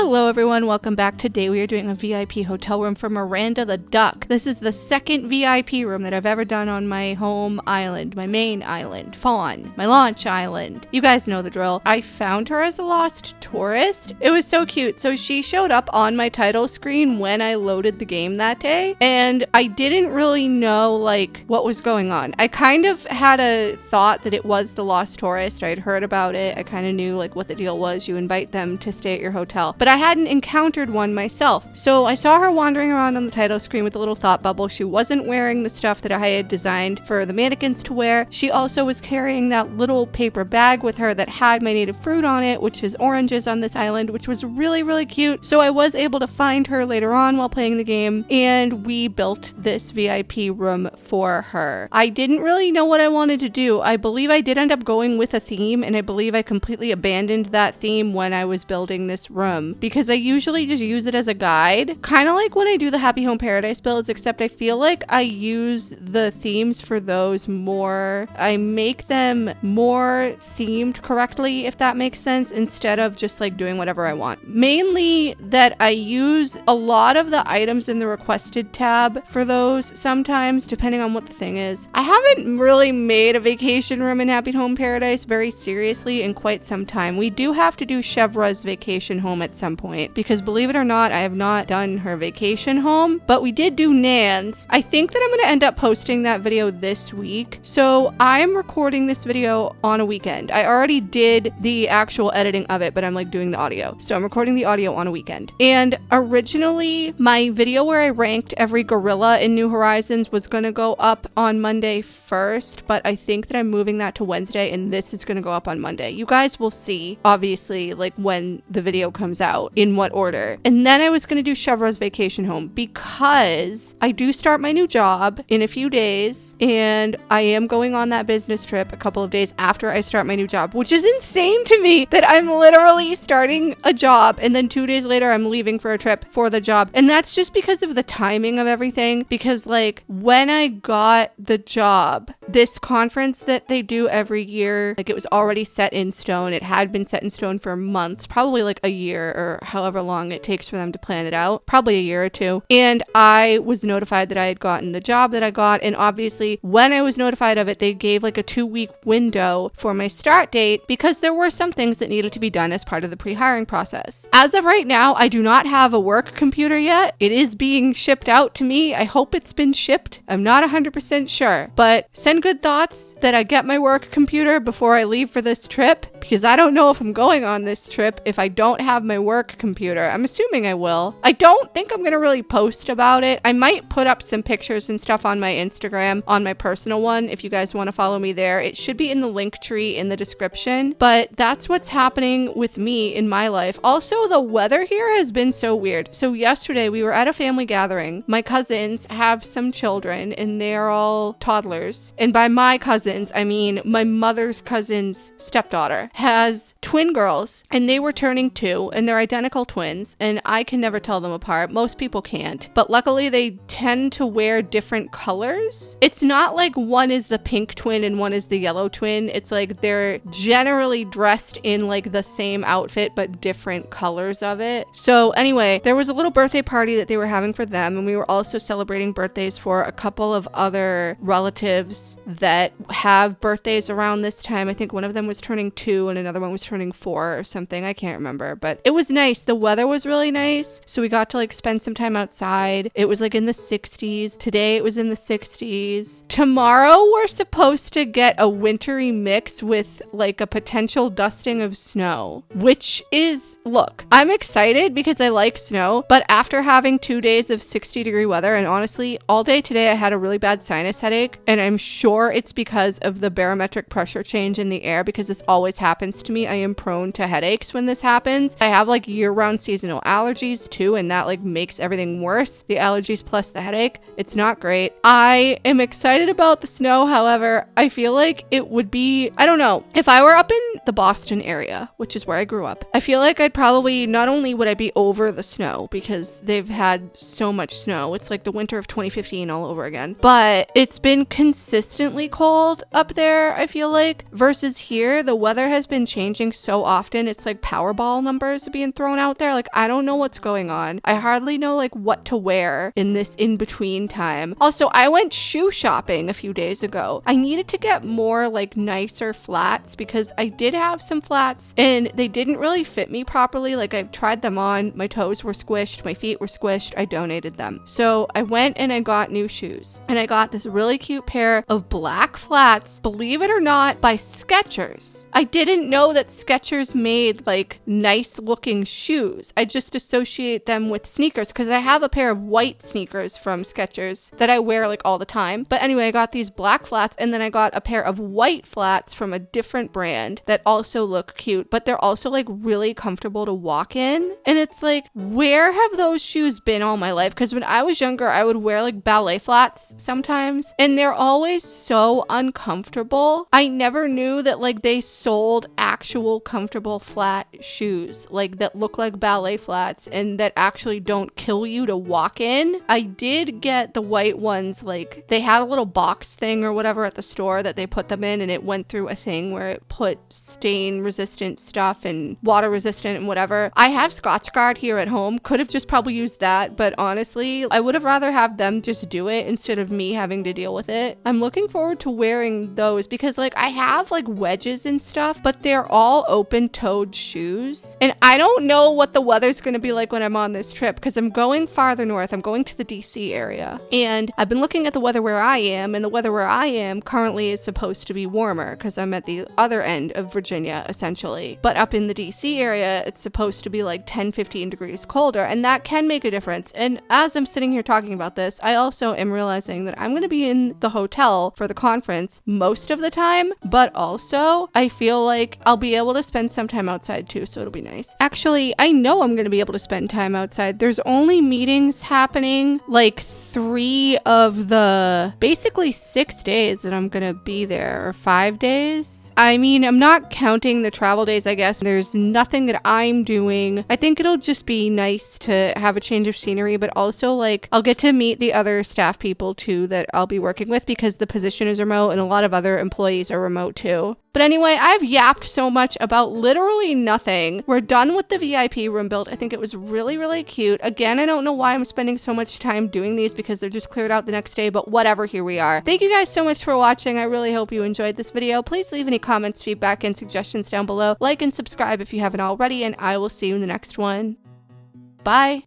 Hello everyone, welcome back. Today we are doing a VIP hotel room for Miranda the duck. This is the second VIP room that I've ever done on my home island, my main island, Fawn, my launch island. You guys know the drill. I found her as a lost tourist. It was so cute. So she showed up on my title screen when I loaded the game that day, and I didn't really know like what was going on. I kind of had a thought that it was the lost tourist. I'd heard about it. I kind of knew like what the deal was. You invite them to stay at your hotel. But I hadn't encountered one myself. So I saw her wandering around on the title screen with a little thought bubble. She wasn't wearing the stuff that I had designed for the mannequins to wear. She also was carrying that little paper bag with her that had my native fruit on it, which is oranges on this island, which was really, really cute. So I was able to find her later on while playing the game, and we built this VIP room for her. I didn't really know what I wanted to do. I believe I did end up going with a theme, and I believe I completely abandoned that theme when I was building this room, because I usually just use it as a guide, kind of like when I do the Happy Home Paradise builds, except I feel like I use the themes for those more, I make them more themed correctly, if that makes sense, instead of just like doing whatever I want. Mainly that I use a lot of the items in the requested tab for those sometimes, depending on what the thing is. I haven't really made a vacation room in Happy Home Paradise very seriously in quite some time. We do have to do Chevra's vacation home at some point, because believe it or not, I have not done her vacation home, but we did do Nan's. I think that I'm going to end up posting that video this week. So I'm recording this video on a weekend. I already did the actual editing of it, but I'm like doing the audio. So I'm recording the audio on a weekend. And originally my video where I ranked every gorilla in New Horizons was going to go up on Monday first, but I think that I'm moving that to Wednesday, and this is going to go up on Monday. You guys will see, obviously, like when the video comes out, in what order. And then I was going to do Chevra's vacation home, because I do start my new job in a few days, and I am going on that business trip a couple of days after I start my new job, which is insane to me that I'm literally starting a job and then 2 days later I'm leaving for a trip for the job. And that's just because of the timing of everything, because like when I got the job, this conference that they do every year, like it was already set in stone. It had been set in stone for months, probably like a year or however long it takes for them to plan it out, probably a year or two. And I was notified that I had gotten the job that I got. And obviously when I was notified of it, they gave like a 2-week window for my start date, because there were some things that needed to be done as part of the pre-hiring process. As of right now, I do not have a work computer yet. It is being shipped out to me. I hope it's been shipped. I'm not 100% sure, but send good thoughts that I get my work computer before I leave for this trip, because I don't know if I'm going on this trip if I don't have my work computer. I'm assuming I will. I don't think I'm going to really post about it. I might put up some pictures and stuff on my Instagram, on my personal one, if you guys want to follow me there. It should be in the link tree in the description, but that's what's happening with me in my life. Also, the weather here has been so weird. So yesterday we were at a family gathering. My cousins have some children and they're all toddlers. And by my cousins, I mean my mother's cousin's stepdaughter has twin girls, and they were turning 2, and they're identical twins, and I can never tell them apart. Most people can't, but luckily they tend to wear different colors. It's not like one is the pink twin and one is the yellow twin. It's like they're generally dressed in like the same outfit but different colors of it. So anyway, there was a little birthday party that they were having for them, and we were also celebrating birthdays for a couple of other relatives that have birthdays around this time. I think one of them was turning 2 and another one was turning 4 or something. I can't remember, but it was nice. The weather was really nice, so we got to like spend some time outside. It was like in the 60s. Today it was in the 60s. Tomorrow we're supposed to get a wintry mix with like a potential dusting of snow, which is, look, I'm excited because I like snow, but after having 2 days of 60-degree weather, and honestly all day today I had a really bad sinus headache, and I'm sure it's because of the barometric pressure change in the air, because this always happens to me. I am prone to headaches when this happens. I have like year-round seasonal allergies too, and that like makes everything worse. The allergies plus the headache. It's not great. I am excited about the snow. However, I feel like it would be, I don't know, if I were up in the Boston area, which is where I grew up, I feel like I'd probably, not only would I be over the snow because they've had so much snow, it's like the winter of 2015 all over again, but it's been consistently cold up there, I feel like, versus here the weather has has been changing so often. It's like Powerball numbers being thrown out there. Like, I don't know what's going on. I hardly know like what to wear in this in-between time. Also, I went shoe shopping a few days ago. I needed to get more like nicer flats because I did have some flats and they didn't really fit me properly. Like, I tried them on, my toes were squished, my feet were squished, I donated them. So I went and I got new shoes, and I got this really cute pair of black flats, believe it or not, by Skechers. I didn't know that Skechers made like nice looking shoes. I just associate them with sneakers because I have a pair of white sneakers from Skechers that I wear like all the time. But anyway, I got these black flats, and then I got a pair of white flats from a different brand that also look cute, but they're also like really comfortable to walk in. And it's like, where have those shoes been all my life? Because when I was younger, I would wear like ballet flats sometimes, and they're always so uncomfortable. I never knew that like they sold actual comfortable flat shoes like that look like ballet flats and that actually don't kill you to walk in. I did get the white ones, like they had a little box thing or whatever at the store that they put them in, and it went through a thing where it put stain resistant stuff and water resistant and whatever. I have Scotch Guard here at home. Could have just probably used that, but honestly, I would have rather have them just do it instead of me having to deal with it. I'm looking forward to wearing those because like I have like wedges and stuff, but they're all open-toed shoes. And I don't know what the weather's going to be like when I'm on this trip because I'm going farther north. I'm going to the DC area. And I've been looking at the weather where I am, and the weather where I am currently is supposed to be warmer because I'm at the other end of Virginia, essentially. But up in the DC area, it's supposed to be like 10-15 degrees colder, and that can make a difference. And as I'm sitting here talking about this, I also am realizing that I'm going to be in the hotel for the conference most of the time, but also I feel like I'll be able to spend some time outside too, so it'll be nice. Actually, I know I'm going to be able to spend time outside. There's only meetings happening like 3 of the basically 6 days that I'm going to be there, or 5 days. I mean, I'm not counting the travel days, I guess. There's nothing that I'm doing. I think it'll just be nice to have a change of scenery, but also like I'll get to meet the other staff people too that I'll be working with because the position is remote and a lot of other employees are remote too. But anyway, I've yapped so much about literally nothing. We're done with the VIP room build. I think it was really, really cute. Again, I don't know why I'm spending so much time doing these because they're just cleared out the next day, but whatever, here we are. Thank you guys so much for watching. I really hope you enjoyed this video. Please leave any comments, feedback, and suggestions down below. Like and subscribe if you haven't already, and I will see you in the next one. Bye.